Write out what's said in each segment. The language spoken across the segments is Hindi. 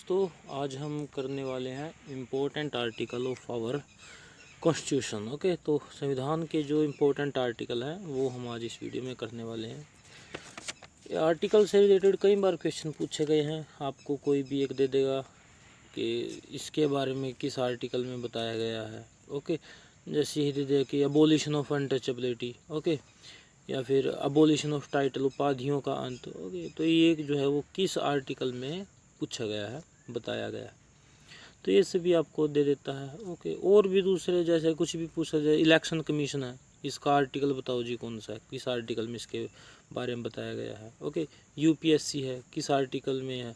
दोस्तों, आज हम करने वाले हैं important article of our constitution. Okay, तो संविधान के जो इम्पोर्टेंट आर्टिकल हैं वो हम आज इस वीडियो में करने वाले हैं। ये आर्टिकल से रिलेटेड कई बार क्वेश्चन पूछे गए हैं। आपको कोई भी एक दे देगा कि इसके बारे में किस आर्टिकल में बताया गया है। ओके, जैसे ही दे दे कि अबोलिशन ऑफ अनटचेबिलिटी, ओके, या फिर अबोलिशन ऑफ टाइटल, उपाधियों का अंत। ओके, तो ये जो है वो किस आर्टिकल में पूछा गया है, बताया गया है, तो ये सभी आपको दे देता है। ओके, और भी दूसरे जैसे कुछ भी पूछा जाए, इलेक्शन कमीशन है, इसका आर्टिकल बताओ जी कौन सा है, किस आर्टिकल में इसके बारे में बताया गया है। ओके, यूपीएससी है, किस आर्टिकल में है।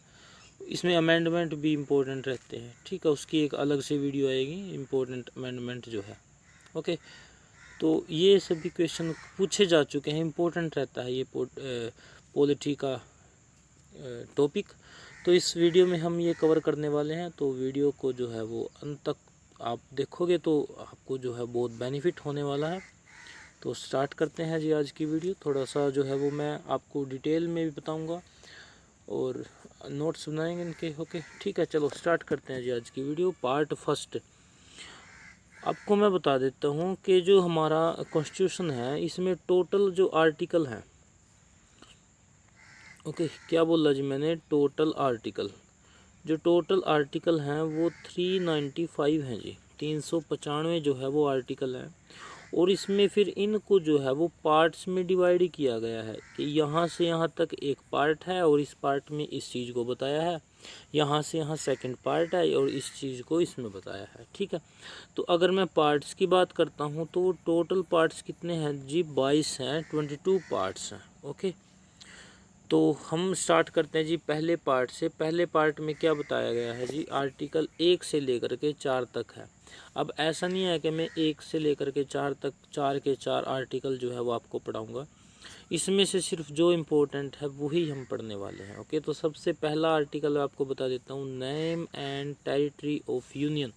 इसमें अमेंडमेंट भी इम्पोर्टेंट रहते हैं, ठीक है, उसकी एक अलग से वीडियो आएगी, इम्पोर्टेंट अमेंडमेंट जो है। ओके, तो ये सभी क्वेश्चन पूछे जा चुके हैं, इम्पोर्टेंट रहता है ये पॉलिटी का टॉपिक। तो इस वीडियो में हम ये कवर करने वाले हैं, तो वीडियो को जो है वो अंत तक आप देखोगे तो आपको जो है बहुत बेनिफिट होने वाला है। तो स्टार्ट करते हैं जी आज की वीडियो। थोड़ा सा जो है वो मैं आपको डिटेल में भी बताऊंगा और नोट्स बनाएंगे इनके। ओके, ठीक है, चलो स्टार्ट करते हैं जी आज की वीडियो। पार्ट फर्स्ट, आपको मैं बता देता हूँ कि जो हमारा कॉन्स्टिट्यूशन है इसमें टोटल जो आर्टिकल हैं, ओके, क्या बोला जी मैंने, टोटल आर्टिकल, जो टोटल आर्टिकल हैं वो 395 हैं जी, 395 जो है वो आर्टिकल हैं। और इसमें फिर इनको जो है वो पार्ट्स में डिवाइड किया गया है कि यहाँ से यहाँ तक एक पार्ट है और इस पार्ट में इस चीज़ को बताया है, यहाँ से यहाँ सेकंड पार्ट है और इस चीज़ को इसमें बताया है। ठीक है, तो अगर मैं पार्ट्स की बात करता हूँ तो टोटल पार्ट्स कितने हैं जी, 22 हैं, 22 पार्ट्स हैं। ओके, तो हम स्टार्ट करते हैं जी पहले पार्ट से। पहले पार्ट में क्या बताया गया है जी, आर्टिकल 1 से लेकर के 4 तक है। अब ऐसा नहीं है कि मैं 1 से लेकर के 4 तक 4 के 4 आर्टिकल जो है वो आपको पढ़ाऊंगा, इसमें से सिर्फ जो इम्पोर्टेंट है वही हम पढ़ने वाले हैं। ओके, तो सबसे पहला आर्टिकल आपको बता देता हूँ, name and territory of union.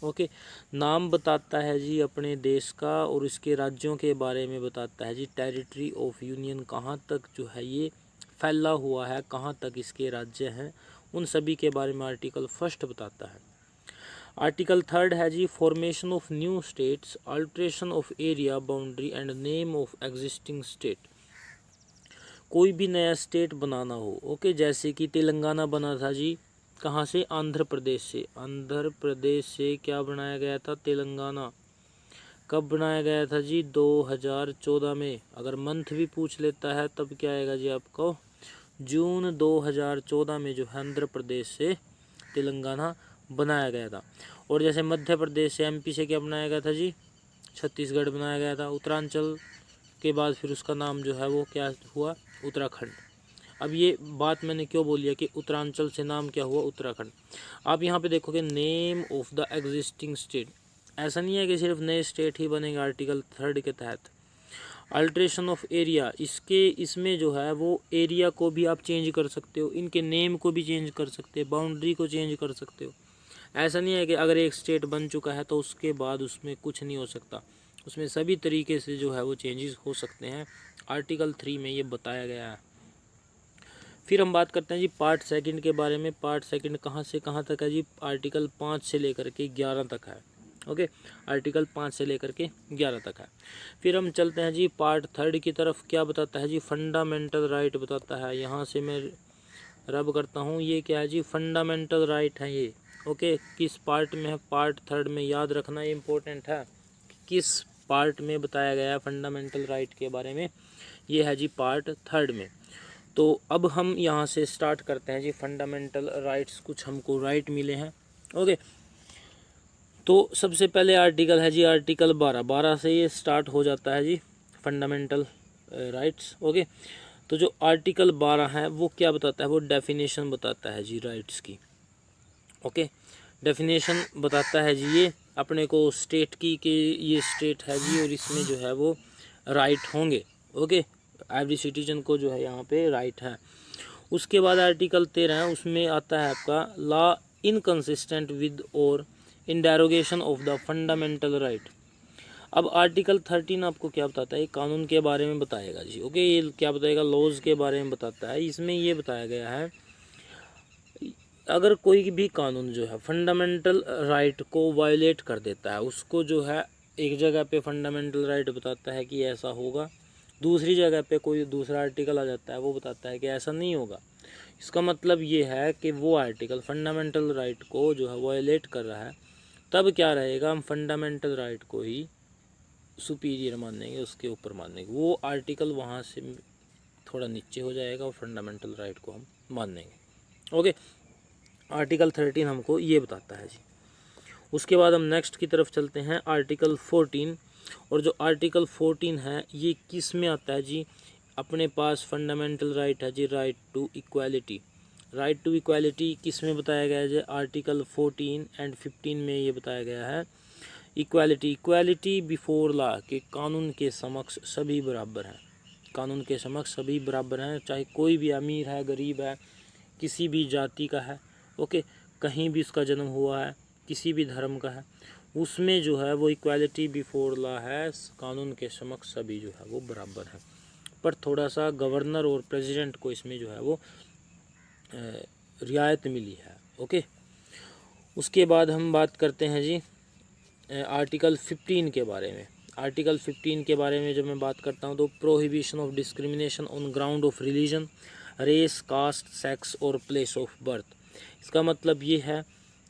Okay, नाम बताता है जी अपने देश का और इसके राज्यों के बारे में बताता है जी। टेरिटरी ऑफ यूनियन कहाँ तक जो है ये फैला हुआ है, कहाँ तक इसके राज्य हैं, उन सभी के बारे में आर्टिकल फर्स्ट बताता है। आर्टिकल थर्ड है जी, formation of new states, alteration of area boundary and name of existing state. कोई भी नया स्टेट बनाना हो, ओके, जैसे कि तेलंगाना बना था जी, कहाँ से, आंध्र प्रदेश से। आंध्र प्रदेश से क्या बनाया गया था, तेलंगाना। कब बनाया गया था जी, 2014 में। अगर मंथ भी पूछ लेता है तब क्या आएगा जी आपको, जून 2014 में जो है आंध्र प्रदेश से तेलंगाना बनाया गया था। और जैसे मध्य प्रदेश से, एमपी से क्या बनाया गया था जी, छत्तीसगढ़ बनाया गया था। उत्तरांचल के बाद फिर उसका नाम जो है वो क्या हुआ, उत्तराखंड। अब ये बात मैंने क्यों बोली है कि उत्तरांचल से नाम क्या हुआ, उत्तराखंड। आप यहाँ पे देखोगे name of the existing state, ऐसा नहीं है कि सिर्फ नए स्टेट ही बनेंगे आर्टिकल थर्ड के तहत। अल्ट्रेशन ऑफ एरिया, इसमें जो है वो एरिया को भी आप चेंज कर सकते हो, इनके नेम को भी चेंज कर सकते हो, बाउंड्री को चेंज कर सकते हो। ऐसा नहीं है कि अगर एक स्टेट बन चुका है तो उसके बाद उसमें कुछ नहीं हो सकता, उसमें सभी तरीके से जो है वो चेंजेस हो सकते हैं। आर्टिकल 3 में ये बताया गया है। फिर हम बात करते हैं जी पार्ट सेकंड के बारे में। पार्ट सेकंड कहाँ से कहाँ तक है जी, आर्टिकल 5 से लेकर के 11 तक है। ओके, आर्टिकल 5 से लेकर के 11 तक है। फिर हम चलते हैं जी पार्ट थर्ड की तरफ। क्या बताता है जी, फंडामेंटल राइट बताता है। यहाँ से मैं रब करता हूँ, ये क्या है जी, फंडामेंटल राइट है ये। ओके, किस पार्ट में है, पार्ट थर्ड में। याद रखना ये इम्पोर्टेंट है, किस पार्ट में बताया गया है फंडामेंटल राइट के बारे में, ये है जी पार्ट थर्ड में। तो अब हम यहाँ से स्टार्ट करते हैं जी, फंडामेंटल राइट्स, कुछ हमको राइट मिले हैं। ओके, तो सबसे पहले आर्टिकल है जी आर्टिकल 12 से ये स्टार्ट हो जाता है जी फंडामेंटल राइट्स। ओके, तो जो आर्टिकल 12 है वो क्या बताता है, वो डेफिनेशन बताता है जी राइट्स की। ओके, डेफिनेशन बताता है जी ये अपने को स्टेट की, कि ये स्टेट है जी और इसमें जो है वो राइट होंगे। ओके, एवरी सिटीजन को जो है यहाँ पे राइट है। उसके बाद आर्टिकल 13 है, उसमें आता है आपका लॉ इनकंसिस्टेंट विद और in derogation of the fundamental right. अब आर्टिकल 13 आपको क्या बताता है, कानून के बारे में बताएगा जी। ओके, ये क्या बताएगा, लॉज के बारे में बताता है। इसमें ये बताया गया है अगर कोई भी कानून जो है फंडामेंटल राइट को वायलेट कर देता है, उसको जो है एक जगह पे फंडामेंटल राइट बताता है कि ऐसा होगा, दूसरी जगह पे कोई दूसरा आर्टिकल आ जाता है वो बताता है कि ऐसा नहीं होगा, इसका मतलब ये है कि वो आर्टिकल फंडामेंटल राइट को जो है वायलेट कर रहा है, तब क्या रहेगा, हम फंडामेंटल राइट को ही सुपीरियर मानेंगे, उसके ऊपर मानेंगे, वो आर्टिकल वहाँ से थोड़ा नीचे हो जाएगा और फंडामेंटल राइट को हम मानेंगे। ओके, आर्टिकल 13 हमको ये बताता है जी। उसके बाद हम नेक्स्ट की तरफ चलते हैं, आर्टिकल 14। और जो आर्टिकल 14 है ये किस में आता है जी, अपने पास फंडामेंटल राइट है जी, right to equality. Right to equality किस में बताया गया है जी, आर्टिकल 14 एंड 15 में ये बताया गया है, इक्वालिटी, इक्वालिटी बिफोर लॉ, के कानून के समक्ष सभी बराबर हैं, कानून के समक्ष सभी बराबर हैं, चाहे कोई भी अमीर है गरीब है, किसी भी जाति का है, ओके, कहीं भी उसका जन्म हुआ है, किसी भी धर्म का है, उसमें जो है वो इक्वालिटी बिफोर लॉ है, कानून के समक्ष सभी जो है वो बराबर हैं। पर थोड़ा सा गवर्नर और प्रेसिडेंट को इसमें जो है वो रियायत मिली है। ओके, उसके बाद हम बात करते हैं जी आर्टिकल 15 के बारे में। आर्टिकल 15 के बारे में जब मैं बात करता हूँ तो prohibition of discrimination on ground of religion, race, caste, sex और प्लेस ऑफ बर्थ। इसका मतलब ये है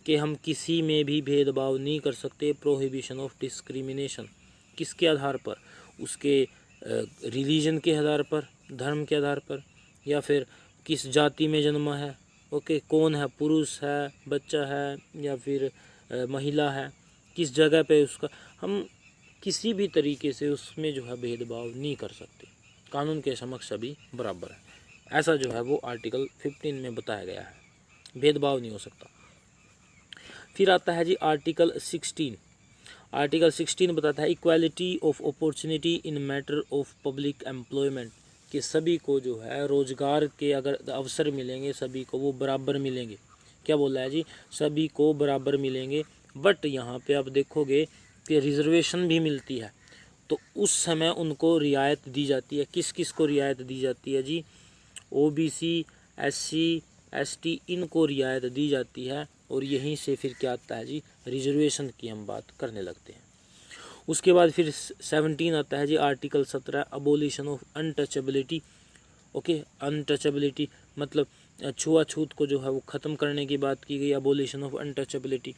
कि हम किसी में भी भेदभाव नहीं कर सकते। प्रोहिबिशन ऑफ डिस्क्रिमिनेशन किसके आधार पर, उसके रिलीजन के आधार पर, धर्म के आधार पर, या फिर किस जाति में जन्मा है, ओके, कौन है, पुरुष है, बच्चा है या फिर महिला है, किस जगह पे उसका, हम किसी भी तरीके से उसमें जो है भेदभाव नहीं कर सकते, कानून के समक्ष सभी बराबर है, ऐसा जो है वो आर्टिकल 15 में बताया गया है, भेदभाव नहीं हो सकता। फिर आता है जी आर्टिकल 16। आर्टिकल 16 बताता है equality of opportunity in matter of public employment, कि सभी को जो है रोजगार के अगर अवसर मिलेंगे सभी को वो बराबर मिलेंगे। क्या बोला है जी, सभी को बराबर मिलेंगे। बट यहाँ पे आप देखोगे कि रिजर्वेशन भी मिलती है, तो उस समय उनको रियायत दी जाती है। किस किस को रियायत दी जाती है जी, ओबीसी, एससी, एसटी, इनको रियायत दी जाती है। और यहीं से फिर क्या आता है जी, रिजर्वेशन की हम बात करने लगते हैं। उसके बाद फिर 17 आता है जी article 17, abolition of untouchability. Okay, untouchability मतलब छुआछूत को जो है वो ख़त्म करने की बात की गई, अबोलिशन ऑफ अनटचेबिलिटी।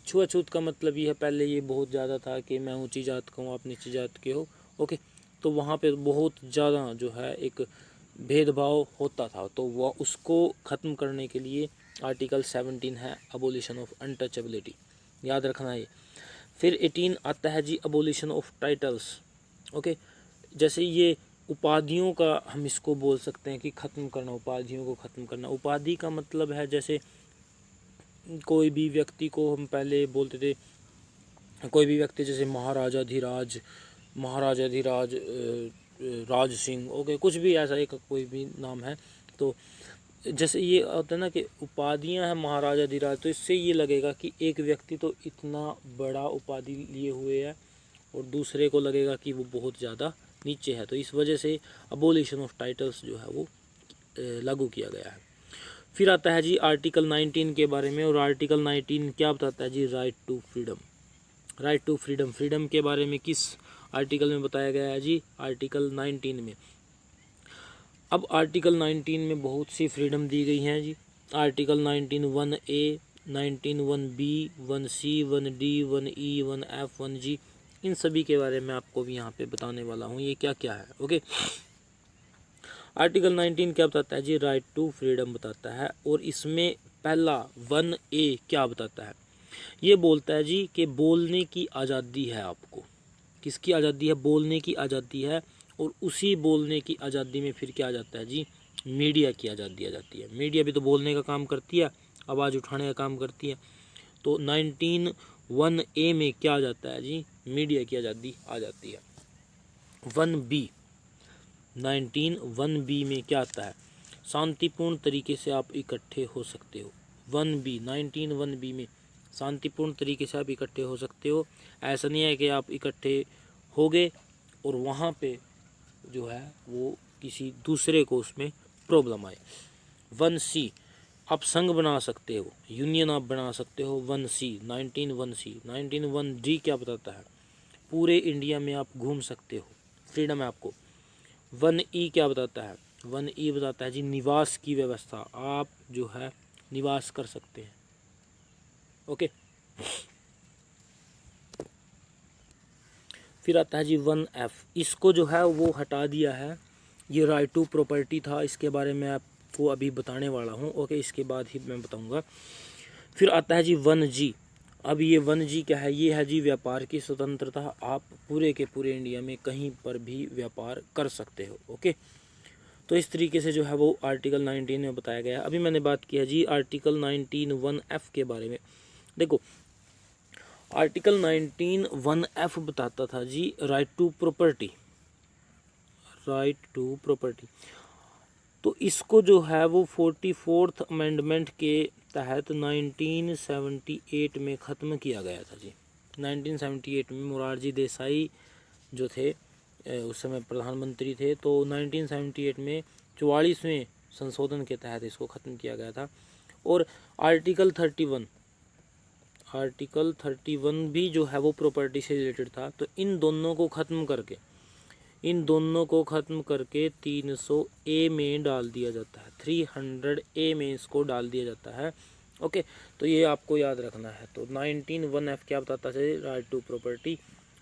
छुआछूत का मतलब ये है, पहले ये बहुत ज़्यादा था कि मैं ऊंची जात का हूँ आप नीची जात के हो, ओके, तो वहाँ पे बहुत ज़्यादा जो है एक भेदभाव होता था, तो वह उसको ख़त्म करने के लिए आर्टिकल 17 है, अबोलिशन ऑफ अनटचेबिलिटी, याद रखना है। फिर 18 आता है जी अबोलिशन ऑफ टाइटल्स। ओके, जैसे ये उपाधियों का हम इसको बोल सकते हैं कि ख़त्म करना, उपाधियों को ख़त्म करना। उपाधि का मतलब है जैसे कोई भी व्यक्ति को हम पहले बोलते थे, कोई भी व्यक्ति जैसे महाराजाधिराज, महाराजाधिराज राज सिंह, ओके, कुछ भी ऐसा एक कोई भी नाम है, तो जैसे ये होता है ना कि उपाधियां हैं महाराजाधिराज, तो इससे ये लगेगा कि एक व्यक्ति तो इतना बड़ा उपाधि लिए हुए है और दूसरे को लगेगा कि वो बहुत ज़्यादा नीचे है, तो इस वजह से अबोलिशन ऑफ टाइटल्स जो है वो लागू किया गया है। फिर आता है जी आर्टिकल 19 के बारे में, और आर्टिकल 19 क्या बताता है जी, right to freedom. Right to freedom, freedom के बारे में किस आर्टिकल में बताया गया है जी, आर्टिकल 19 में। अब आर्टिकल 19 में बहुत सी फ्रीडम दी गई हैं जी। Article 19 1A, 19 1B, 1C, 1D, 1E, 1F, 1G, इन सभी के बारे में आपको भी यहाँ पे बताने वाला हूँ ये क्या क्या है। ओके, आर्टिकल 19 क्या बताता है जी, राइट टू फ्रीडम बताता है। और इसमें पहला 1A क्या बताता है, ये बोलता है जी कि बोलने की आज़ादी है आपको। किसकी आज़ादी है, बोलने की आज़ादी है। और उसी बोलने की आज़ादी में फिर क्या आ जाता है जी, मीडिया की आज़ादी आ जाती है। मीडिया भी तो बोलने का काम करती है, आवाज़ उठाने का काम करती है। तो 19 1A में क्या आ जाता है जी, मीडिया की आज़ादी आ जाती है। 1B, 19 1B में क्या आता है, शांतिपूर्ण तरीके से आप इकट्ठे हो सकते हो। 1B, 19 1B में शांतिपूर्ण तरीके से आप इकट्ठे हो सकते हो। ऐसा नहीं है कि आप इकट्ठे हो गए और वहाँ पे जो है वो किसी दूसरे को उसमें प्रॉब्लम आए। 1C, आप संघ बना सकते हो, यूनियन आप बना सकते हो। 1C 19(1)(c) 19(1)(d) क्या बताता है, पूरे इंडिया में आप घूम सकते हो, फ्रीडम है आपको। 1E क्या बताता है, 1E बताता है जी निवास की व्यवस्था, आप जो है निवास कर सकते हैं। ओके, फिर आता है जी 1F, इसको जो है वो हटा दिया है, ये राइट टू प्रॉपर्टी था, इसके बारे में आपको अभी बताने वाला हूँ। ओके, इसके बाद ही मैं बताऊँगा। फिर आता है जी 1G, अब ये 1G क्या है, ये है जी व्यापार की स्वतंत्रता, आप पूरे के पूरे इंडिया में कहीं पर भी व्यापार कर सकते हो। ओके, तो इस तरीके से जो है वो आर्टिकल 19 में बताया गया है। अभी मैंने बात की है जी आर्टिकल 19 1F के बारे में। देखो, आर्टिकल 19 1F बताता था जी right to property, right to property. तो इसको जो है वो 44th अमेंडमेंट के तहत 1978 में ख़त्म किया गया था जी। 1978 में मोरारजी देसाई जो थे उस समय प्रधानमंत्री थे, तो 1978 में 44वें संशोधन के तहत इसको ख़त्म किया गया था। और आर्टिकल 31 भी जो है वो प्रॉपर्टी से रिलेटेड था। तो इन दोनों को ख़त्म करके 300A में डाल दिया जाता है, 300A में इसको डाल दिया जाता है। ओके, तो ये आपको याद रखना है। तो 19 1F क्या बताता है, राइट टू प्रॉपर्टी।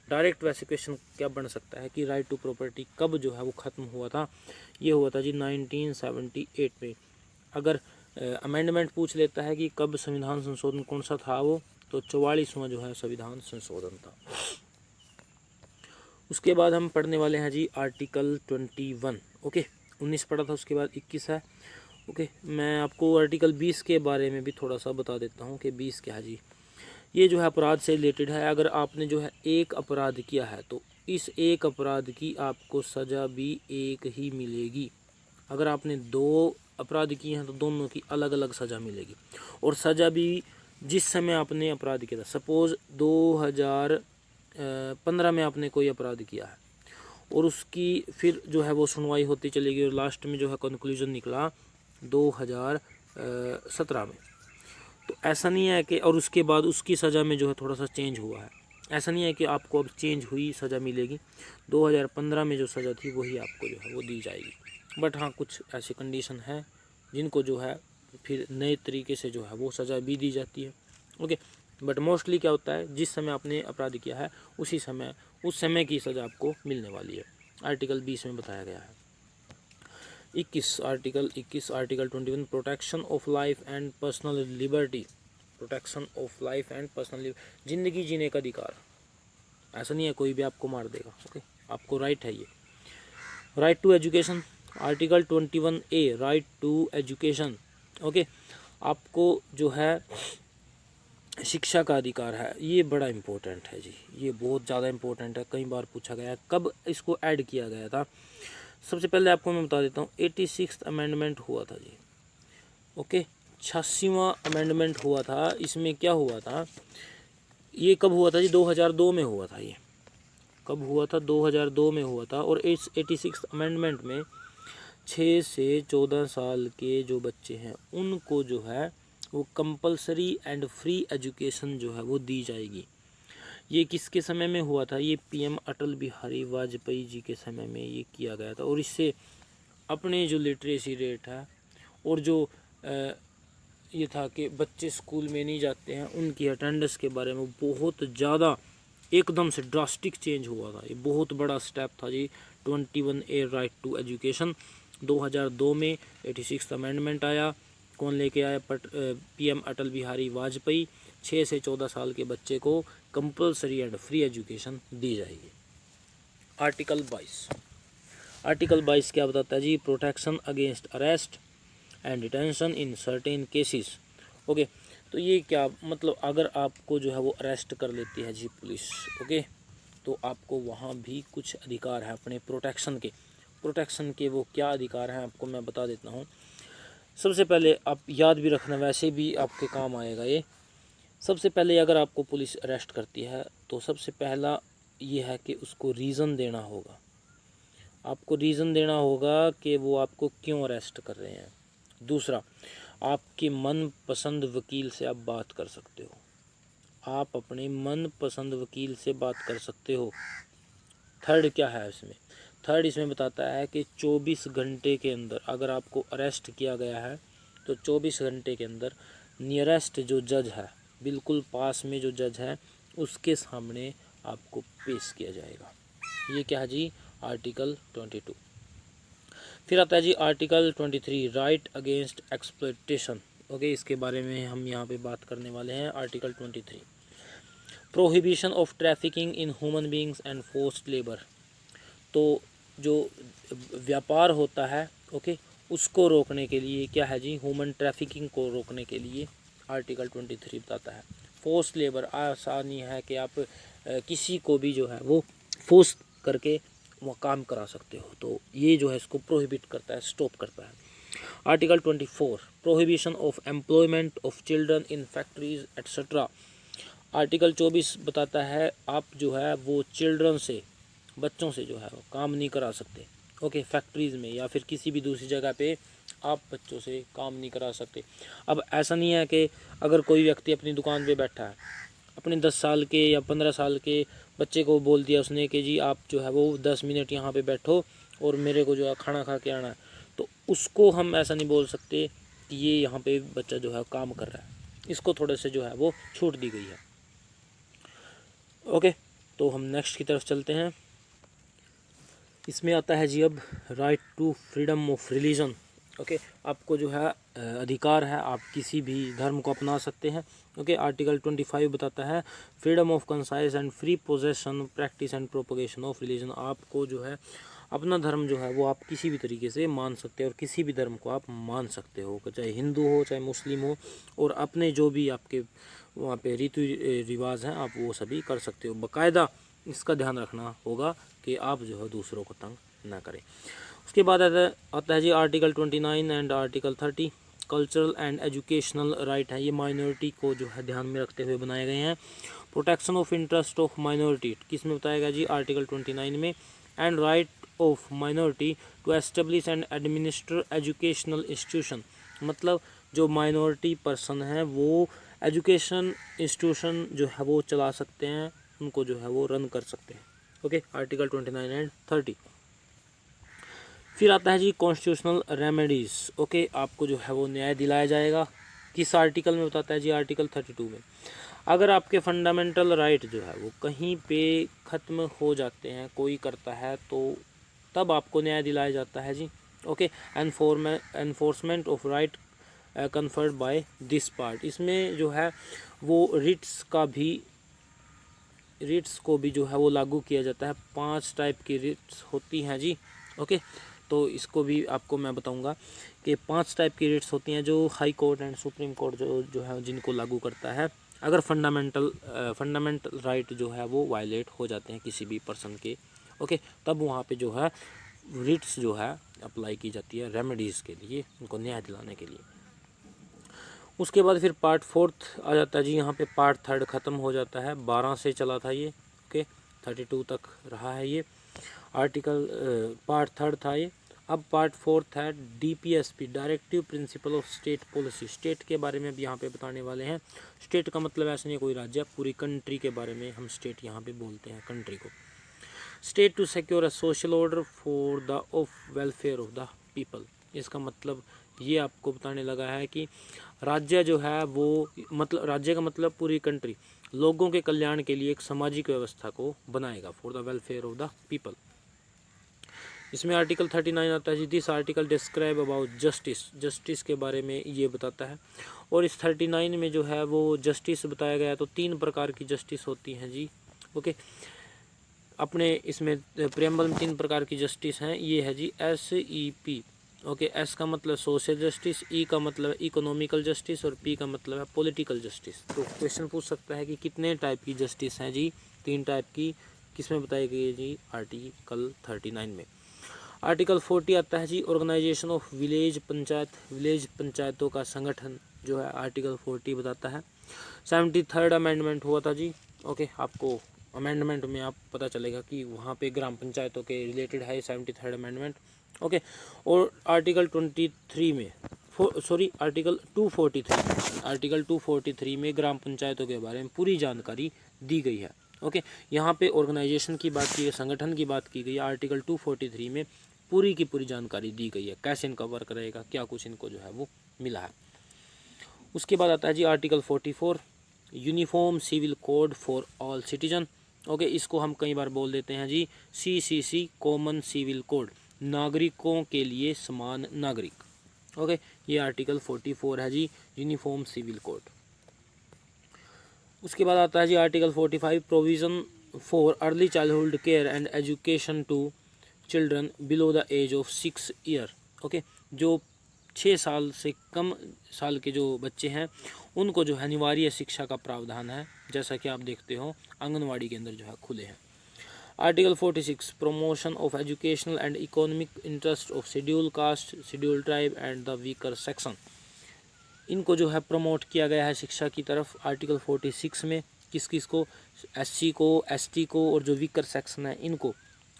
डायरेक्ट वैसे क्वेश्चन क्या बन सकता है कि राइट टू प्रॉपर्टी कब जो है वो ख़त्म हुआ था, ये हुआ था जी 1978 में। अगर अमेंडमेंट पूछ लेता है कि कब संविधान संशोधन कौन सा था, वो तो 44वां जो है संविधान संशोधन था। उसके बाद हम पढ़ने वाले हैं जी आर्टिकल 21। ओके, 19 पढ़ा था, उसके बाद 21 है। ओके, मैं आपको आर्टिकल 20 के बारे में भी थोड़ा सा बता देता हूँ कि 20 क्या है जी। ये जो है अपराध से रिलेटेड है। अगर आपने जो है एक अपराध किया है तो इस एक अपराध की आपको सज़ा भी एक ही मिलेगी। अगर आपने 2 अपराध किए हैं तो दोनों की अलग अलग सज़ा मिलेगी, और सज़ा भी जिस समय आपने अपराध किया था। सपोज़ 2015 में आपने कोई अपराध किया है और उसकी फिर जो है वो सुनवाई होती चलेगी, और लास्ट में जो है कंक्लूजन निकला 2017 में। तो ऐसा नहीं है कि, और उसके बाद उसकी सज़ा में जो है थोड़ा सा चेंज हुआ है, ऐसा नहीं है कि आपको अब चेंज हुई सज़ा मिलेगी। 2015 में जो सज़ा थी वही आपको जो है वो दी जाएगी। बट हाँ, कुछ ऐसे कंडीशन है जिनको जो है फिर नए तरीके से जो है वो सज़ा भी दी जाती है। ओके, बट मोस्टली क्या होता है, जिस समय आपने अपराध किया है उस समय की सज़ा आपको मिलने वाली है। आर्टिकल 20 में बताया गया है। 21 article 21 protection of life and personal liberty, protection of life and personal liberty, ज़िंदगी जीने का अधिकार। ऐसा नहीं है कोई भी आपको मार देगा। ओके, आपको राइट है ये। Right to education, article 21A right to education. Okay, आपको जो है शिक्षा का अधिकार है, ये बड़ा इम्पोर्टेंट है जी, ये बहुत ज़्यादा इम्पोर्टेंट है, कई बार पूछा गया है। कब इसको ऐड किया गया था, सबसे पहले आपको मैं बता देता हूँ। 86th अमेंडमेंट हुआ था जी। ओके, 86वां अमेंडमेंट हुआ था। इसमें क्या हुआ था, ये कब हुआ था जी, 2002 में हुआ था। ये कब हुआ था, 2002 में हुआ था। और इस 86th अमेंडमेंट में 6 से 14 साल के जो बच्चे हैं उनको जो है वो कंपलसरी एंड फ्री एजुकेशन जो है वो दी जाएगी। ये किसके समय में हुआ था, ये PM अटल बिहारी वाजपेयी जी के समय में ये किया गया था। और इससे अपने जो लिटरेसी रेट है और जो ये था कि बच्चे स्कूल में नहीं जाते हैं उनकी अटेंडेंस के बारे में बहुत ज़्यादा एकदम से ड्रास्टिक चेंज हुआ था। ये बहुत बड़ा स्टेप था जी 21A राइट टू एजुकेशन। 2002 में 86th अमेंडमेंट आया। कौन लेके आया, PM अटल बिहारी वाजपेयी। 6 से 14 साल के बच्चे को कंपलसरी एंड फ्री एजुकेशन दी जाएगी। आर्टिकल 22 क्या बताता है जी, protection against arrest and detention in certain cases. Okay, तो ये क्या मतलब, अगर आपको जो है वो अरेस्ट कर लेती है जी पुलिस, ओके, तो आपको वहाँ भी कुछ अधिकार है अपने प्रोटेक्शन के। वो क्या अधिकार हैं आपको मैं बता देता हूँ। सबसे पहले आप याद भी रखना, वैसे भी आपके काम आएगा ये। सबसे पहले अगर आपको पुलिस अरेस्ट करती है तो सबसे पहला ये है कि उसको रीज़न देना होगा। आपको रीज़न देना होगा कि वो आपको क्यों अरेस्ट कर रहे हैं। दूसरा, आपके मन पसंद वकील से आप बात कर सकते हो, आप अपने मन पसंद वकील से बात कर सकते हो। थर्ड क्या है इसमें, थर्ड इसमें बताता है कि 24 घंटे के अंदर अगर आपको अरेस्ट किया गया है तो 24 घंटे के अंदर नियरेस्ट जो जज है, बिल्कुल पास में जो जज है, उसके सामने आपको पेश किया जाएगा। ये क्या है जी, आर्टिकल 22। फिर आता है जी article 23, right against exploitation. Okay, इसके बारे में हम यहाँ पे बात करने वाले हैं। Article 23, prohibition of trafficking in human beings and forced labour. तो जो व्यापार होता है, ओके, उसको रोकने के लिए क्या है जी, ह्यूमन ट्रैफिकिंग को रोकने के लिए आर्टिकल 23 बताता है। फोर्स्ड लेबर, आसानी है कि आप किसी को भी जो है वो फोर्स करके वो काम करा सकते हो, तो ये जो है इसको प्रोहिबिट करता है, स्टॉप करता है। Article 24, prohibition of employment of children in factories etcetera. Article 24 बताता है आप जो है वो चिल्ड्रन से, बच्चों से जो है वो काम नहीं करा सकते। ओके, फैक्ट्रीज़ में या फिर किसी भी दूसरी जगह पे आप बच्चों से काम नहीं करा सकते। अब ऐसा नहीं है कि अगर कोई व्यक्ति अपनी दुकान पे बैठा है, अपने 10 साल के या 15 साल के बच्चे को बोल दिया उसने कि जी आप जो है वो 10 मिनट यहाँ पे बैठो और मेरे को जो है खाना खा के आना है, तो उसको हम ऐसा नहीं बोल सकते कि ये यहाँ पे बच्चा जो है काम कर रहा है। इसको थोड़े से जो है वो छूट दी गई है। ओके, तो हम नेक्स्ट की तरफ चलते हैं। इसमें आता है जी अब right to freedom of religion. Okay, आपको जो है अधिकार है, आप किसी भी धर्म को अपना सकते हैं। ओके, आर्टिकल 25 बताता है freedom of concise and free possession, practice and propagation of religion. आपको जो है अपना धर्म जो है वो आप किसी भी तरीके से मान सकते हो और किसी भी धर्म को आप मान सकते हो, चाहे हिंदू हो चाहे मुस्लिम हो, और अपने जो भी आपके वहाँ पे रीति रिवाज हैं आप वो सभी कर सकते हो। बाकायदा इसका ध्यान रखना होगा कि आप जो है दूसरों को तंग ना करें। उसके बाद आता है जी article 29 and article 30, cultural and educational right है। ये माइनॉरिटी को जो है ध्यान में रखते हुए बनाए गए हैं। Protection of interest of minority किस में बताया गया जी, आर्टिकल 29 में। And right of minority to establish and administer educational institution, मतलब जो माइनॉरिटी पर्सन है वो एजुकेशन इंस्टीट्यूशन जो है वो चला सकते हैं, उनको जो है वो रन कर सकते हैं। Okay, article 29 and 30। फिर आता है जी कॉन्स्टिट्यूशनल रेमेडीज। ओके, आपको जो है वो न्याय दिलाया जाएगा। किस आर्टिकल में बताता है जी, आर्टिकल 32 में। अगर आपके फंडामेंटल राइट जो है वो कहीं पे ख़त्म हो जाते हैं, कोई करता है, तो तब आपको न्याय दिलाया जाता है जी। Okay, enforcement of right conferred by this part. इसमें जो है वो रिट्स को भी जो है वो लागू किया जाता है। 5 टाइप की रिट्स होती हैं जी। ओके, तो इसको भी आपको मैं बताऊंगा कि 5 टाइप की रिट्स होती हैं जो high court and supreme court जो है जिनको लागू करता है अगर फंडामेंटल राइट जो है वो वायलेट हो जाते हैं किसी भी पर्सन के। ओके, तब वहाँ पे जो है रिट्स जो है अप्लाई की जाती है रेमेडीज़ के लिए, उनको न्याय दिलाने के लिए। उसके बाद फिर पार्ट 4 आ जाता है जी। यहाँ पे पार्ट 3 ख़त्म हो जाता है, 12 से चला था ये। ओके, 32 तक रहा है ये आर्टिकल। पार्ट 3 था ये। अब पार्ट 4 है DPSP, directive principle of state policy. State के बारे में अब यहाँ पे बताने वाले हैं। स्टेट का मतलब ऐसे नहीं कोई राज्य, पूरी कंट्री के बारे में हम स्टेट यहाँ पे बोलते हैं, कंट्री को। State to secure a social order for the of welfare of the people. इसका मतलब ये आपको बताने लगा है कि राज्य जो है वो मतलब राज्य का मतलब पूरी कंट्री लोगों के कल्याण के लिए एक सामाजिक व्यवस्था को बनाएगा, for the welfare of the people. इसमें आर्टिकल 39 आता है जी। This article describe about justice के बारे में ये बताता है। और इस 39 में जो है वो जस्टिस बताया गया है। तो 3 प्रकार की जस्टिस होती हैं जी। ओके, अपने इसमें प्रेम्बल में 3 प्रकार की जस्टिस हैं। ये है जी SEP। ओके, S का मतलब सोशल जस्टिस, E का मतलब है इकोनॉमिकल जस्टिस और P का मतलब है पॉलिटिकल जस्टिस। तो क्वेश्चन पूछ सकता है कि कितने टाइप की जस्टिस हैं जी, 3 टाइप की। किसमें बताई गई है जी, आर्टिकल 39 में। आर्टिकल 40 आता है जी, ऑर्गेनाइजेशन ऑफ विलेज पंचायतों का संगठन जो है आर्टिकल 40 बताता है। 73rd अमेंडमेंट हुआ था जी। ओके, आपको अमेंडमेंट में आप पता चलेगा कि वहाँ पे ग्राम पंचायतों के रिलेटेड है 73rd अमेंडमेंट। ओके, और आर्टिकल 23 में आर्टिकल 243 में ग्राम पंचायतों के बारे में पूरी जानकारी दी गई है। ओके, यहाँ पे ऑर्गेनाइजेशन की बात की गई, संगठन की बात की गई। आर्टिकल 243 में पूरी की पूरी जानकारी दी गई है, कैसे इनका वर्क रहेगा, क्या कुछ इनको जो है वो मिला है। उसके बाद आता है जी article 44, uniform civil code for all citizen. Okay, इसको हम कई बार बोल देते हैं जी CCC, कॉमन सिविल कोड, नागरिकों के लिए समान नागरिक। ओके, ये आर्टिकल 44 है जी, यूनिफॉर्म सिविल कोड। उसके बाद आता है जी article 45, provision for early childhood care and education to children below the age of 6 year. Okay, जो 6 साल से कम साल के जो बच्चे हैं उनको जो है अनिवार्य शिक्षा का प्रावधान है, जैसा कि आप देखते हो आंगनवाड़ी के अंदर जो है खुले हैं। Article 46, promotion of educational and economic interest of schedule caste, schedule tribe and the weaker section. इनको जो है प्रमोट किया गया है शिक्षा की तरफ। आर्टिकल 46 में किस किस को, SC को, ST को और जो वीकर सेक्शन है इनको।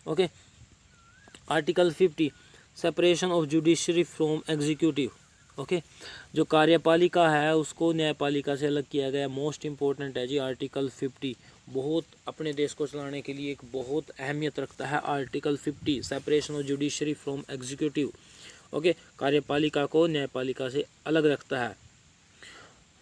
Okay, article 50, separation of judiciary from executive. Okay, जो कार्यपालिका है उसको न्यायपालिका से अलग किया गया। मोस्ट इंपॉर्टेंट है जी आर्टिकल 50, बहुत अपने देश को चलाने के लिए एक बहुत अहमियत रखता है article 50, separation of judiciary from executive. Okay, कार्यपालिका को न्यायपालिका से अलग रखता है।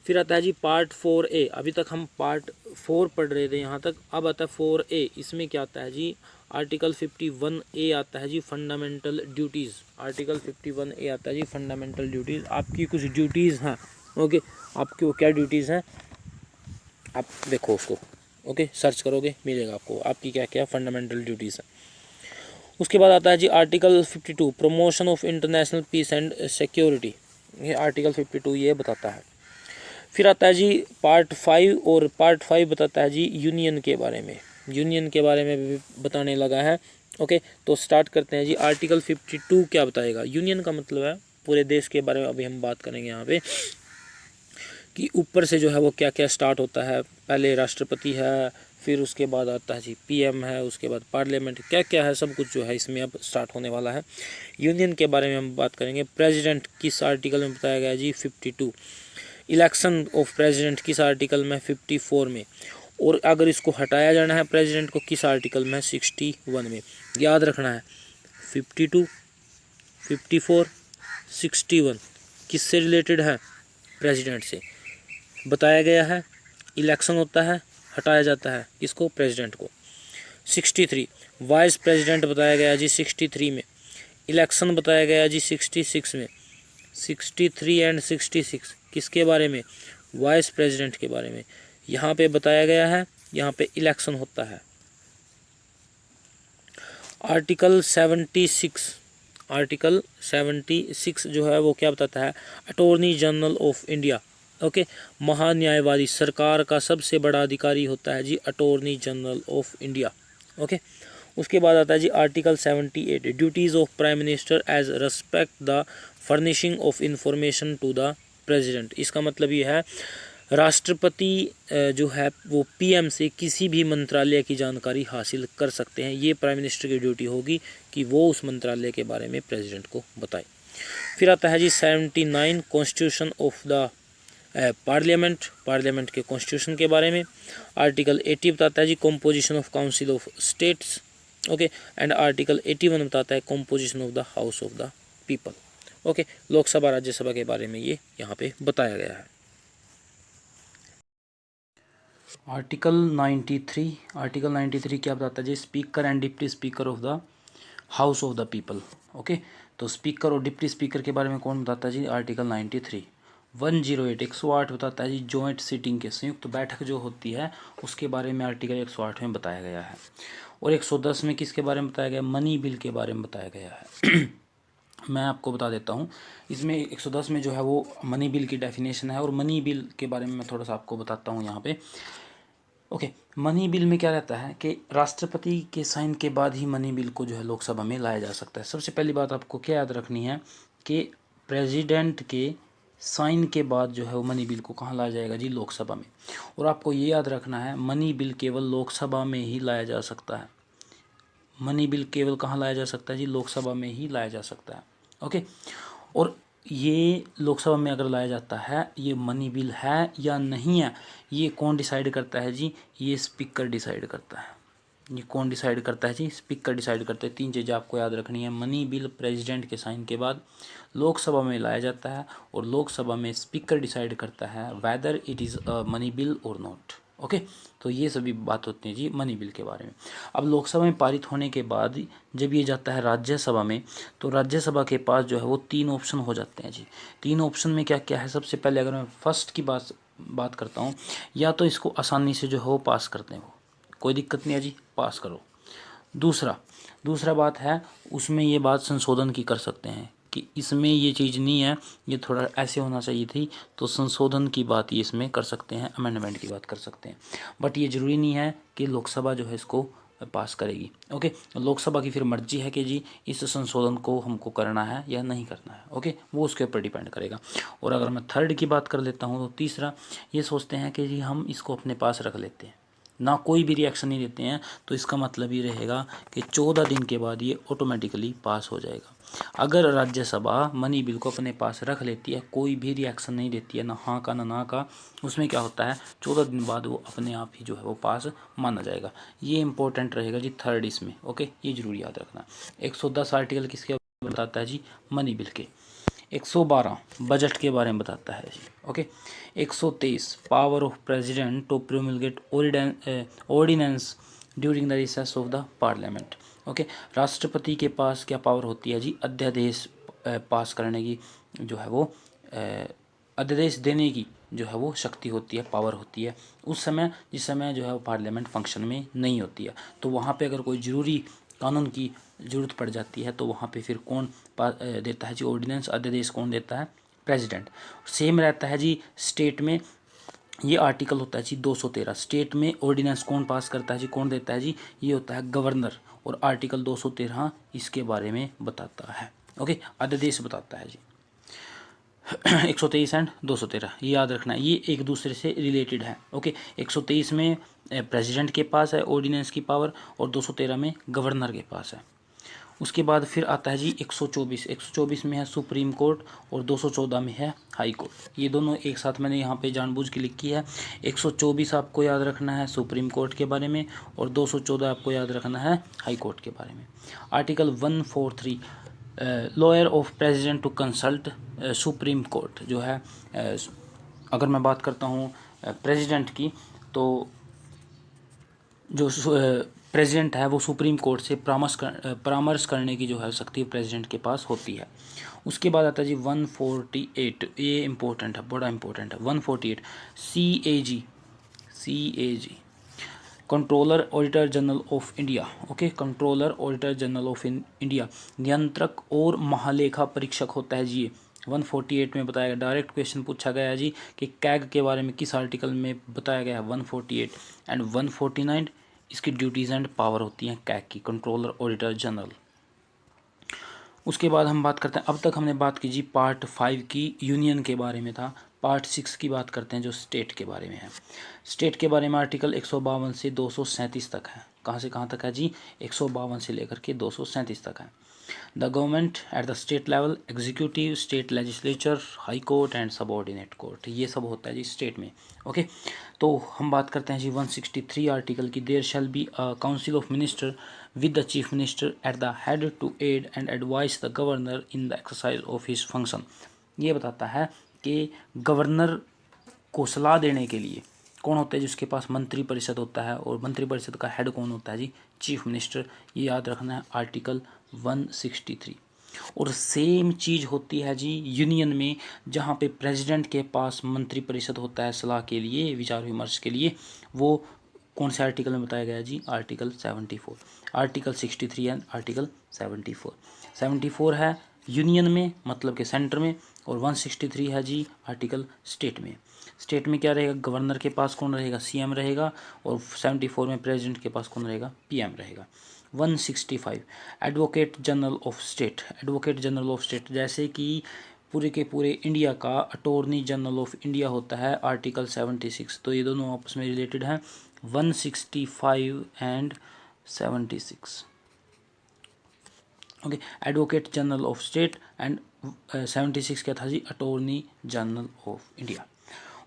फिर आता है जी पार्ट 4A, अभी तक हम पार्ट 4 पढ़ रहे थे यहाँ तक, अब आता है 4A। इसमें क्या आता है जी, आर्टिकल 51A आता है जी फंडामेंटल ड्यूटीज़। आर्टिकल 51A आता है जी फंडामेंटल ड्यूटीज़, आपकी कुछ ड्यूटीज़ हैं। ओके, आपकी वो क्या ड्यूटीज़ हैं, आप देखो उसको। ओके, सर्च करोगे मिलेगा आपको आपकी क्या क्या फंडामेंटल ड्यूटीज़ हैं। उसके बाद आता है जी article 52, promotion of international peace and security. ये आर्टिकल 52 ये बताता है। फिर आता है जी पार्ट 5, और पार्ट 5 बताता है जी यूनियन के बारे में। यूनियन के बारे में भी बताने लगा है। ओके, तो स्टार्ट करते हैं जी। आर्टिकल 52 क्या बताएगा, यूनियन का मतलब है पूरे देश के बारे में अभी हम बात करेंगे यहाँ पे, कि ऊपर से जो है वो क्या क्या स्टार्ट होता है। पहले राष्ट्रपति है, फिर उसके बाद आता है जी PM है, उसके बाद पार्लियामेंट, क्या क्या है सब कुछ जो है इसमें अब स्टार्ट होने वाला है। यूनियन के बारे में हम बात करेंगे। प्रेसिडेंट किस आर्टिकल में बताया गया है जी 52। इलेक्शन ऑफ प्रेसिडेंट किस आर्टिकल में 54 में। और अगर इसको हटाया जाना है प्रेसिडेंट को किस आर्टिकल में 61 में। याद रखना है 52, 54, 61 किससे रिलेटेड है, प्रेसिडेंट से बताया गया है। इलेक्शन होता है, हटाया जाता है किसको, प्रेसिडेंट को। 63 वाइस प्रेसिडेंट बताया गया जी 63 में। इलेक्शन बताया गया जी 66 में। 63 एंड 66 किसके बारे में, वाइस प्रेसिडेंट के बारे में। यहाँ पे बताया गया है, यहाँ पे इलेक्शन होता है। आर्टिकल 76 जो है वो क्या बताता है, attorney general of India. Okay, महान्यायवादी, सरकार का सबसे बड़ा अधिकारी होता है जी attorney general of India. Okay, उसके बाद आता है जी article 78, duties of prime minister as respect the furnishing of information to the president. इसका मतलब ये है राष्ट्रपति जो है वो PM से किसी भी मंत्रालय की जानकारी हासिल कर सकते हैं। ये प्राइम मिनिस्टर की ड्यूटी होगी कि वो उस मंत्रालय के बारे में प्रेसिडेंट को बताए। फिर आता है जी 79 कॉन्स्टिट्यूशन ऑफ द पार्लियामेंट के कॉन्स्टिट्यूशन के बारे में। आर्टिकल 80 बताता है जी composition of council of states. Okay, and article 81 बताता है composition of the house of the people. Okay, Lok Sabha Rajya Sabha के बारे में ये यहाँ पे बताया गया है। आर्टिकल 93 क्या बताता है जी, speaker and deputy speaker of the house of the people. Okay, तो स्पीकर और डिप्टी स्पीकर के बारे में कौन बताता है जी, आर्टिकल 93। 108 108 बताता है जी जॉइंट सीटिंग के, संयुक्त बैठक जो होती है उसके बारे में आर्टिकल 108 में बताया गया है। और 110 में किसके बारे में बताया गया, मनी बिल के बारे में बताया गया है। मैं आपको बता देता हूँ, इसमें 110 में जो है वो मनी बिल की डेफिनेशन है, और मनी बिल के बारे में मैं थोड़ा सा आपको बताता हूँ यहाँ पे। ओके, मनी बिल में क्या रहता है कि राष्ट्रपति के साइन के बाद ही मनी बिल को जो है लोकसभा में लाया जा सकता है। सबसे पहली बात आपको क्या याद रखनी है कि प्रेसिडेंट के साइन के बाद जो है वो मनी बिल को कहाँ लाया जाएगा जी, लोकसभा में। और आपको ये याद रखना है मनी बिल केवल लोकसभा में ही लाया जा सकता है। मनी बिल केवल कहाँ लाया जा सकता है जी, लोकसभा में ही लाया जा सकता है। ओके, और ये लोकसभा में अगर लाया जाता है, ये मनी बिल है या नहीं है, ये कौन डिसाइड करता है जी? ये स्पीकर डिसाइड करता है। ये कौन डिसाइड करता है जी? स्पीकर डिसाइड करते हैं। 3 चीज़ें आपको याद रखनी है। मनी बिल प्रेसिडेंट के साइन के बाद लोकसभा में लाया जाता है और लोकसभा में स्पीकर डिसाइड करता है whether it is a money bill और नॉट। ओके, तो ये सभी बात होती है जी मनी बिल के बारे में। अब लोकसभा में पारित होने के बाद जब ये जाता है राज्यसभा में, तो राज्यसभा के पास जो है वो 3 ऑप्शन हो जाते हैं जी। 3 ऑप्शन में क्या क्या है? सबसे पहले अगर मैं फर्स्ट की बात करता हूँ, या तो इसको आसानी से जो है वो पास करते हैं, वो कोई दिक्कत नहीं है जी, पास करो। दूसरा बात है, उसमें ये बात संशोधन की कर सकते हैं कि इसमें ये चीज़ नहीं है, ये थोड़ा ऐसे होना चाहिए थी, तो संशोधन की बात ये इसमें कर सकते हैं, अमेंडमेंट की बात कर सकते हैं। बट ये ज़रूरी नहीं है कि लोकसभा जो है इसको पास करेगी। ओके, लोकसभा की फिर मर्जी है कि जी इस संशोधन को हमको करना है या नहीं करना है। ओके, वो उसके ऊपर डिपेंड करेगा। और अगर मैं थर्ड की बात कर लेता हूँ, तो तीसरा ये सोचते हैं कि जी हम इसको अपने पास रख लेते हैं, ना कोई भी रिएक्शन नहीं देते हैं, तो इसका मतलब ये रहेगा कि 14 दिन के बाद ये ऑटोमेटिकली पास हो जाएगा। अगर राज्यसभा मनी बिल को अपने पास रख लेती है, कोई भी रिएक्शन नहीं देती है, ना हाँ का ना का, उसमें क्या होता है 14 दिन बाद वो अपने आप ही जो है वो पास माना जाएगा। ये इंपॉर्टेंट रहेगा जी थर्ड इसमें। ओके, ये जरूर याद रखना। 110 आर्टिकल किसके बताता है जी? मनी बिल के। 112 बजट के बारे में बताता है जी। Okay, 123 power of president to promulgate ordinance during the recess of the parliament. Okay, राष्ट्रपति के पास क्या पावर होती है जी? अध्यादेश पास करने की जो है वो अध्यादेश देने की जो है वो शक्ति होती है, पावर होती है उस समय, जिस समय जो है वो पार्लियामेंट फंक्शन में नहीं होती है। तो वहाँ पे अगर कोई ज़रूरी कानून की ज़रूरत पड़ जाती है, तो वहाँ पे फिर कौन देता है जी ऑर्डिनेंस, अध्यादेश कौन देता है? प्रेसिडेंट। सेम रहता है जी स्टेट में, ये आर्टिकल होता है जी 213। स्टेट में ऑर्डिनेंस कौन पास करता है जी, कौन देता है जी? ये होता है गवर्नर। और आर्टिकल 213 इसके बारे में बताता है। ओके, अध्यादेश बताता है जी। 123 एंड 213 ये याद रखना है, ये एक दूसरे से रिलेटेड है। ओके, 123 में प्रेसिडेंट के पास है ऑर्डिनेंस की पावर, और 213 में गवर्नर के पास है। उसके बाद फिर आता है जी 124। 124 में है सुप्रीम कोर्ट, और 214 में है हाई कोर्ट। ये दोनों एक साथ मैंने यहाँ पे जानबूझ के लिखी है। 124 आपको याद रखना है सुप्रीम कोर्ट के बारे में, और 214 आपको याद रखना है हाई कोर्ट के बारे में। Article 143 lawyer of president to consult supreme court जो है, अगर मैं बात करता हूँ प्रेसिडेंट की, तो जो प्रेसिडेंट है वो सुप्रीम कोर्ट से परामर्श करने की जो है शक्ति प्रेसिडेंट के पास होती है। उसके बाद आता है जी 148, ये इम्पोर्टेंट है, बड़ा इम्पोर्टेंट है। 148 CAG controller auditor general of India. Okay, controller auditor general of India नियंत्रक और महालेखा परीक्षक होता है जी ये। 148 में बताया गया, डायरेक्ट क्वेश्चन पूछा गया है जी कि कैग के बारे में किस आर्टिकल में बताया गया है? 148 एंड 149 इसकी ड्यूटीज़ एंड पावर होती हैं कैग की, कंट्रोलर ऑडिटर जनरल। उसके बाद हम बात करते हैं, अब तक हमने बात की जी पार्ट 5 की यूनियन के बारे में था। पार्ट 6 की बात करते हैं जो स्टेट के बारे में है। स्टेट के बारे में आर्टिकल 152 से 237 तक है। कहाँ से कहाँ तक है जी? 152 से लेकर के 237 तक है। The government at the state level, executive, state legislature, high court and subordinate court, ये सब होता है जी स्टेट में। ओके, तो हम बात करते हैं जी 163 आर्टिकल की। There shall be a council of minister with the chief minister at the head to aid and advise the governor in the exercise of his function। ये बताता है कि गवर्नर को सलाह देने के लिए कौन होता है? जिसके पास मंत्री परिषद होता है, और मंत्री परिषद का हेड कौन होता है जी? Chief minister. ये याद रखना है आर्टिकल 163। और सेम चीज़ होती है जी यूनियन में, जहाँ पे प्रेसिडेंट के पास मंत्री परिषद होता है सलाह के लिए, विचार विमर्श के लिए। वो कौन से आर्टिकल में बताया गया जी? आर्टिकल 74। Article 63 and article 74। 74 है यूनियन में, मतलब के सेंटर में, और 163 है जी आर्टिकल स्टेट में। स्टेट में क्या रहेगा? गवर्नर के पास कौन रहेगा? CM रहेगा, और 74 में प्रेसिडेंट के पास कौन रहेगा? PM रहेगा। 165 advocate general of state. Advocate general of state जैसे कि पूरे के पूरे इंडिया का अटॉर्नी जनरल ऑफ इंडिया होता है, आर्टिकल 76। तो ये दोनों आपस में रिलेटेड हैं, 165 and 76। Okay, advocate general of state and 76 क्या था जी, अटॉर्नी जनरल ऑफ इंडिया।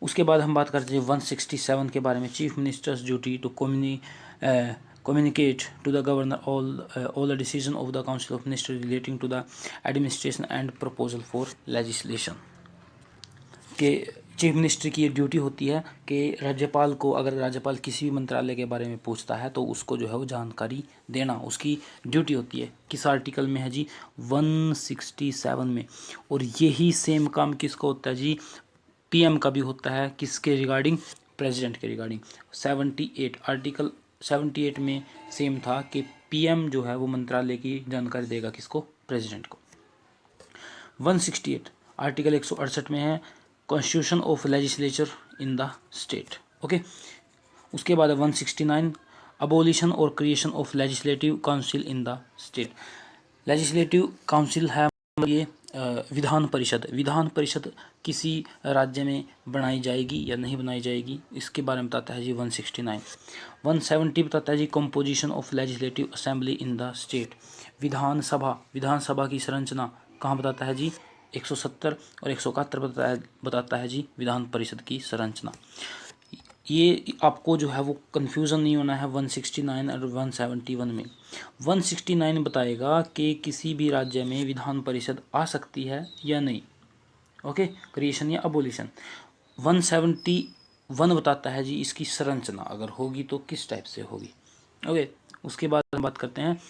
उसके बाद हम बात करते हैं 167 के बारे में, chief minister's duty to communicate to the governor all the decision of the council of ministers relating to the administration and proposal for legislation। के चीफ मिनिस्टर की ये ड्यूटी होती है कि राज्यपाल को, अगर राज्यपाल किसी भी मंत्रालय के बारे में पूछता है तो उसको जो है वो जानकारी देना उसकी ड्यूटी होती है। किस आर्टिकल में है जी, 167 में। और यही सेम काम किसको होता है जी, पीएम का भी होता है। किसके रिगार्डिंग, प्रेसिडेंट के रिगार्डिंग। 78 आर्टिकल 78 में सेम था कि पीएम जो है वो मंत्रालय की जानकारी देगा किसको, प्रेसिडेंट को। 168 आर्टिकल 168 में है constitution of legislature in the state. Okay, उसके बाद 169 अबोलिशन और creation of legislative council in the state. Legislative council है ये विधान परिषद। विधान परिषद किसी राज्य में बनाई जाएगी या नहीं बनाई जाएगी, इसके बारे में बताता है जी 169। 170 बताता है जी composition of legislative assembly in the state. विधानसभा की संरचना कहाँ बताता है जी, 170 और 171 बताता है जी विधान परिषद की संरचना। ये आपको जो है वो कन्फ्यूज़न नहीं होना है 169 और 171 में। 169 बताएगा कि किसी भी राज्य में विधान परिषद आ सकती है या नहीं, ओके, क्रिएशन या अबोलिशन। 171 बताता है जी इसकी संरचना, अगर होगी तो किस टाइप से होगी, ओके। उसके बाद हम बात करते हैं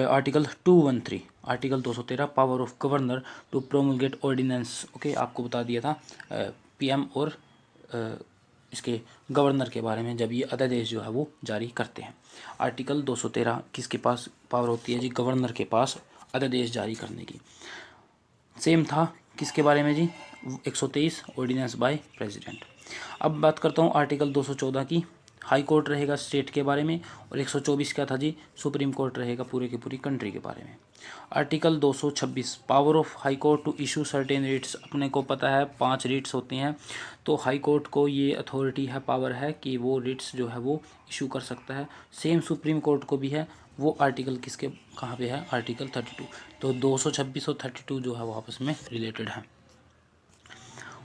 article 213, article 213 power of governor to promulgate ordinance. Okay, आपको बता दिया था पीएम और इसके गवर्नर के बारे में, जब ये अध्यादेश जो है वो जारी करते हैं। आर्टिकल 213 किसके पास पावर होती है जी, गवर्नर के पास अध्यादेश जारी करने की। सेम था किसके बारे में जी, 123 ऑर्डिनेंस बाय प्रेसिडेंट। अब बात करता हूँ आर्टिकल 214 की, हाई कोर्ट रहेगा स्टेट के बारे में, और 124 क्या था जी, सुप्रीम कोर्ट रहेगा पूरे की पूरी कंट्री के बारे में। Article 226 power of high court to issue certain writs. अपने को पता है 5 रिट्स होती हैं, तो हाई कोर्ट को ये अथॉरिटी है, पावर है कि वो रिट्स जो है वो इशू कर सकता है। सेम सुप्रीम कोर्ट को भी है। वो आर्टिकल किसके कहाँ पे है, आर्टिकल 32। तो 226 और 32 जो है वो आपस में रिलेटेड है।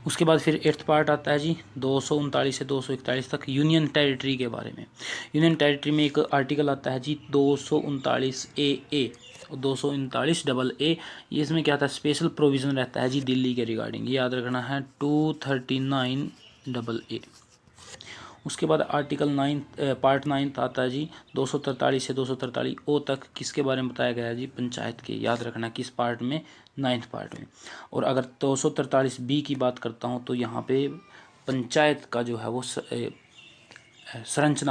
उसके बाद फिर 8th पार्ट आता है जी 239 से 241 तक, यूनियन टेरिटरी के बारे में। यूनियन टेरिटरी में एक आर्टिकल आता है जी 239 AA और 239 AA। ये इसमें क्या आता है, स्पेशल प्रोविज़न रहता है जी दिल्ली के रिगार्डिंग, ये याद रखना है 239 AA। उसके बाद आर्टिकल 9 पार्ट 9 आता है जी 243 से 243 O तक, किसके बारे में बताया गया है जी, पंचायत के। याद रखना किस पार्ट में, 9th पार्ट में। और अगर 243B की बात करता हूँ तो यहाँ पे पंचायत का जो है वो संरचना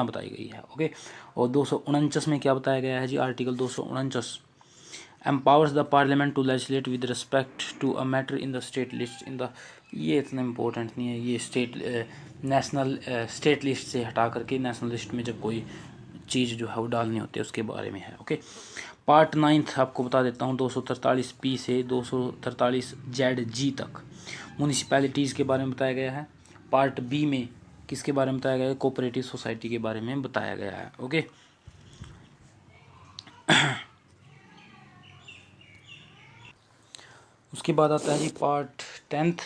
बताई गई है, ओके। और 249 में क्या बताया गया है जी, article 249 empowers the parliament to legislate with respect to a matter in the state list in the. ये इतना इम्पोर्टेंट नहीं है, ये स्टेट लिस्ट से हटा करके नेशनल लिस्ट में जब कोई चीज़ जो है वो डालनी होती है उसके बारे में है, ओके। पार्ट 9 आपको बता देता हूँ 243P से 243ZG तक म्यूनिसिपैलिटीज़ के बारे में बताया गया है। पार्ट B में किसके बारे में बताया गया है, कोऑपरेटिव सोसाइटी के बारे में बताया गया है, ओके। उसके बाद आता है जी पार्ट 10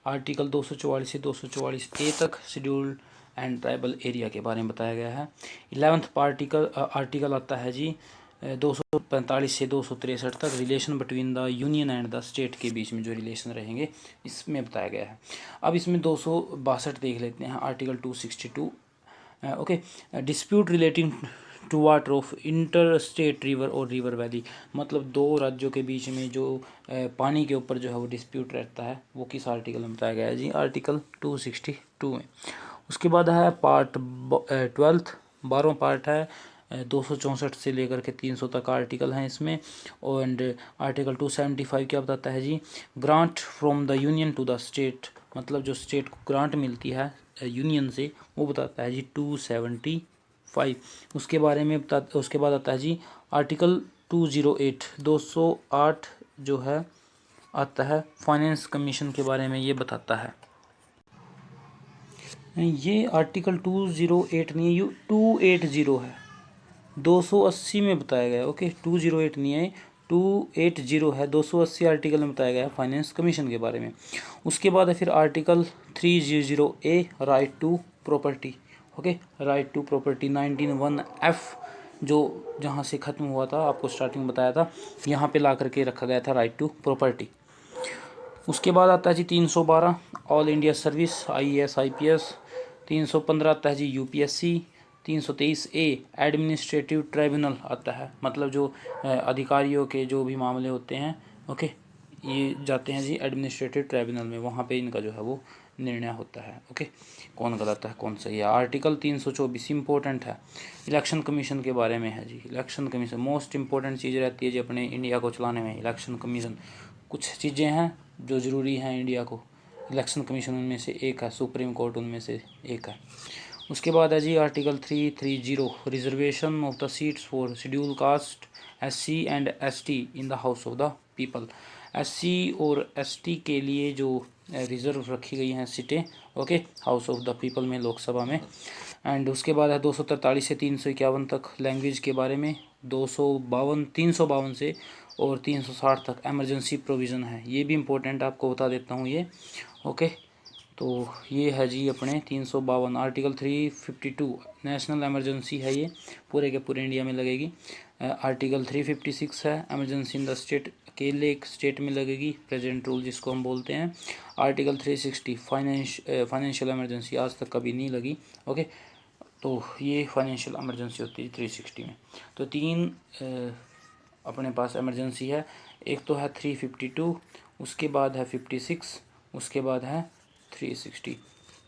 आर्टिकल 244 से 244A तक, शेड्यूल्ड एंड ट्राइबल एरिया के बारे में बताया गया है। 11th आर्टिकल आता है जी 245 से 263 तक, relation between the union and the state के बीच में जो रिलेशन रहेंगे इसमें बताया गया है। अब इसमें 262 देख लेते हैं, article 262, okay. Dispute relating to water of inter state river और रिवर वैली, मतलब दो राज्यों के बीच में जो पानी के ऊपर जो है वो डिस्प्यूट रहता है, वो किस आर्टिकल में बताया गया है जी, आर्टिकल 262 में। उसके बाद है पार्ट 12, 12वां पार्ट है, 264 से लेकर के 300 तक आर्टिकल हैं इसमें। एंड आर्टिकल 275 क्या बताता है जी, grant from the union to the state, मतलब जो स्टेट को ग्रांट मिलती है यूनियन से, वो बताता है जी 275। उसके बारे में उसके बाद आता है जी आर्टिकल 208, 208 जो है आता है फाइनेंस कमीशन के बारे में, ये बताता है। ये आर्टिकल 208 नहीं है, ये 280 है, 280 में बताया गया है, ओके। 208 नहीं है, 280 है, 280 आर्टिकल में बताया गया है फाइनेंस कमीशन के बारे में। उसके बाद है फिर article 300A right to property. Okay, right to property 19(1)(f जो जहाँ से ख़त्म हुआ था, आपको स्टार्टिंग बताया था, यहाँ पे ला करके रखा गया था राइट टू प्रॉपर्टी। उसके बाद आता है जी 312 all India service IAS IPS। 315 आता है जी UPSC। 323A एडमिनिस्ट्रेटिव ट्राइब्यूनल आता है, मतलब जो अधिकारियों के जो भी मामले होते हैं, ओके, ये जाते हैं जी एडमिनिस्ट्रेटिव ट्राइब्यूनल में, वहाँ पे इनका जो है वो निर्णय होता है। ओके, कौन गलत है कौन सही है। आर्टिकल 324 इम्पोर्टेंट है, इलेक्शन कमीशन के बारे में है जी। इलेक्शन कमीशन मोस्ट इंपॉर्टेंट चीज़ रहती है जी अपने इंडिया को चलाने में। इलेक्शन कमीशन कुछ चीज़ें हैं जो ज़रूरी हैं इंडिया को, इलेक्शन कमीशन उनमें से एक है, सुप्रीम कोर्ट उनमें से एक है। उसके बाद है जी article 330 reservation of the seats for schedule caste SC and ST in the house of the people. SC और ST के लिए जो रिज़र्व रखी गई हैं सीटें, okay, house of the people में, लोकसभा में। एंड उसके बाद है 243 से 351 तक लैंग्वेज के बारे में, 352 से और 360 तक एमरजेंसी प्रोविज़न है। ये भी इम्पोर्टेंट आपको बता देता हूँ ये। ओके, तो ये है जी अपने 352। आर्टिकल 352 नेशनल एमरजेंसी है, ये पूरे के पूरे इंडिया में लगेगी। आर्टिकल 356 है एमरजेंसी इन द स्टेट, अकेले एक स्टेट में लगेगी, प्रेजेंट रूल जिसको हम बोलते हैं। आर्टिकल 360 फाइनेंशियल एमरजेंसी आज तक कभी नहीं लगी। ओके, तो ये फाइनेंशियल एमरजेंसी होती है 360 में। तो तीन अपने पास एमरजेंसी है, एक तो है 352, उसके बाद है 56, उसके बाद है 360।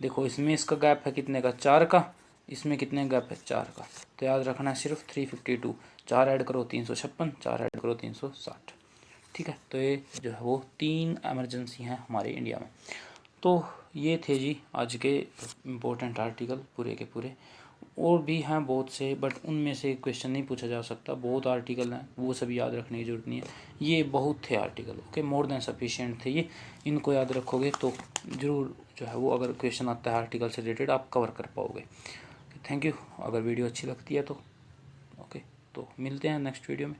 देखो इसमें इसका गैप है कितने का, 4 का, इसमें कितने गैप है, 4 का। तो याद रखना है सिर्फ 352, 4 ऐड करो 356, 4 ऐड करो 360। ठीक है, तो ये जो है वो 3 एमरजेंसी हैं हमारे इंडिया में। तो ये थे जी आज के इम्पोर्टेंट आर्टिकल पूरे के पूरे। और भी हैं बहुत से, बट उनमें से क्वेश्चन नहीं पूछा जा सकता, बहुत आर्टिकल हैं, वो सभी याद रखने की जरूरत नहीं है। ये बहुत थे article, okay, more than sufficient थे ये। इनको याद रखोगे तो ज़रूर जो है वो अगर क्वेश्चन आता है आर्टिकल से रिलेटेड आप कवर कर पाओगे। Thank you. अगर वीडियो अच्छी लगती है तो ओके, तो मिलते हैं नेक्स्ट वीडियो में।